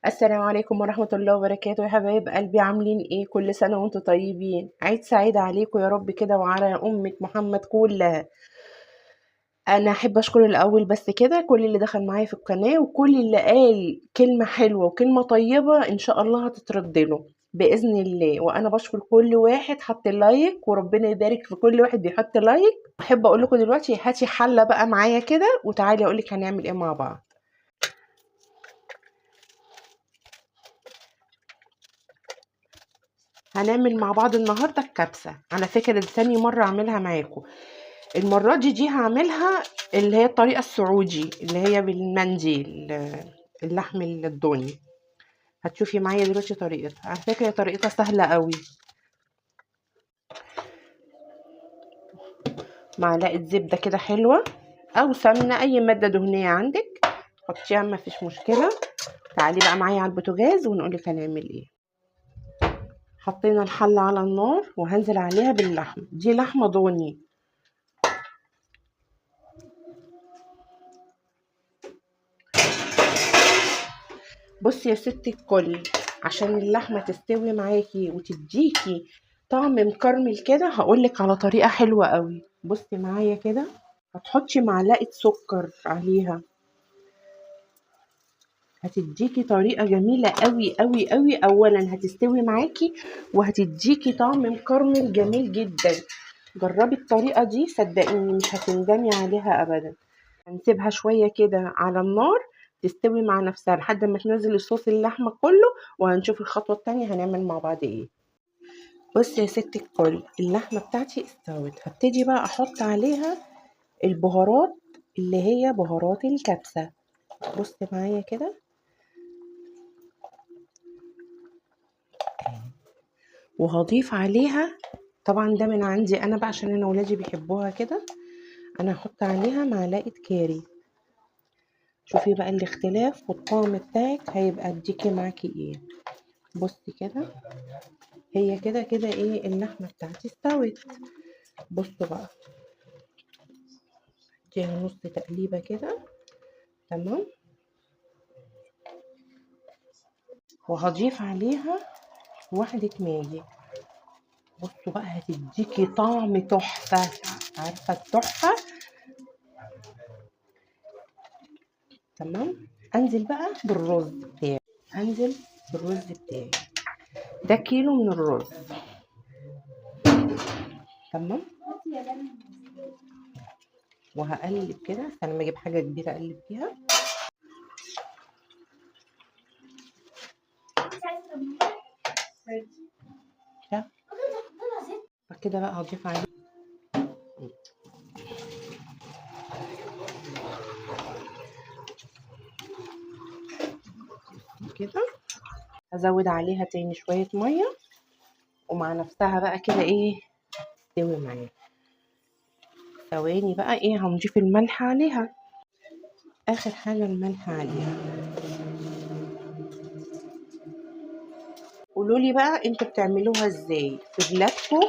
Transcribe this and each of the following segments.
السلام عليكم ورحمة الله وبركاته يا حبايب قلبي، عاملين ايه؟ كل سنة وانتم طيبين. عيد سعيد عليكم يا رب كده وعلى أمة محمد كلها. أنا أحب أشكر الأول بس كده كل اللي دخل معايا في القناة وكل اللي قال كلمة حلوة وكلمة طيبة، إن شاء الله هتترد له بإذن الله. وأنا بشكر كل واحد حط اللايك، وربنا يبارك في كل واحد بيحط لايك. أحب أقول لكم دلوقتي هاتي حلة بقى معايا كده وتعالي أقولك هنعمل ايه مع بعض. هنعمل مع بعض النهارده الكبسه. على فكره دي تاني مره اعملها معاكم. المره دي هعملها اللي هي الطريقه السعودي اللي هي بالمندي اللحم الضاني. هتشوفي معايا دلوقتي طريقتها. على فكره طريقتها سهله قوي. معلقه زبده كده حلوه او سمنه، اي ماده دهنيه عندك حطيها مفيش مشكله. تعالي بقى معايا على البوتاجاز ونقولك هنعمل ايه. حطينا الحله على النار وهنزل عليها باللحم. دي لحمه ضاني. بصي يا ستي الكل، عشان اللحمه تستوي معاكي وتديكي طعم مكرمل كده هقولك على طريقه حلوه قوي. بصي معايا كده، هتحطي معلقه سكر عليها، هتديكي طريقه جميله قوي قوي قوي. اولا هتستوي معاكي وهتديكي طعم مكرمل جميل جدا. جربي الطريقه دي صدقيني مش هتندمي عليها ابدا. هنسيبها شويه كده على النار تستوي مع نفسها لحد ما تنزل الصوص اللحمه كله، وهنشوف الخطوه التانية هنعمل مع بعض ايه. بصي يا ست الكل، اللحمه بتاعتي استوت. هبتدي بقى احط عليها البهارات اللي هي بهارات الكبسه. بصي معايا كده، وهضيف عليها طبعا ده من عندي انا بقى عشان انا ولادي بيحبوها كده. انا هحط عليها معلقه كاري. شوفي بقى الاختلاف والطعم بتاعك هيبقى اديكي معاكي ايه. بصي كده، هي كده كده ايه اللحمه بتاعتي استوت. بصوا بقى، اديها نص تقليبه كده. تمام، وهضيف عليها واحده ماجي. بصوا بقى هتديكي طعم تحفه. عارفه التحفه. تمام، انزل بقى بالرز بتاعي. انزل بالرز بتاعي، ده كيلو من الرز. تمام، وهقلب كده عشان لما اجيب حاجه كبيره اقلب فيها. كده بقى هضيف عليه كده. هزود عليها تاني شويه ميه ومع نفسها بقى كده ايه تستوي معايا. ثواني بقى ايه، هنضيف الملح عليها. اخر حاجه الملح عليها. قولولي بقى انتوا بتعملوها ازاي في بلادكم،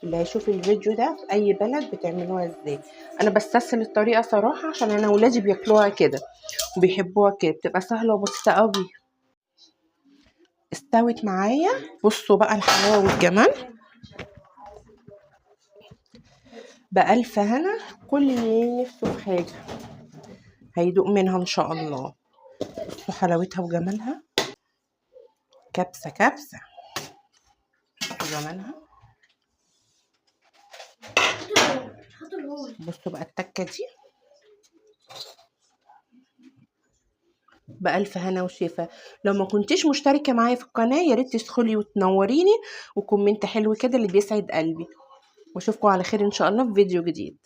اللي هيشوف الفيديو ده في اي بلد بتعملوها ازاي. انا بستسهل الطريقه صراحه عشان انا ولادي بياكلوها كده وبيحبوها كده، بتبقى سهله وبسيطه قوي. استوت معايا. بصوا بقى الحلاوه والجمال. بألف هنا، كل اللي نفسه في حاجه هيدوق منها ان شاء الله. بصوا حلاوتها وجمالها. كبسه كبسه وجمالها. بصوا بقى التكه دي بألف هنا وشفا. لو ما كنتيش مشتركة معايا في القناة يا ريت تدخلي وتنوريني وكومنت حلو كده اللي بيسعد قلبي. واشوفكم على خير ان شاء الله في فيديو جديد.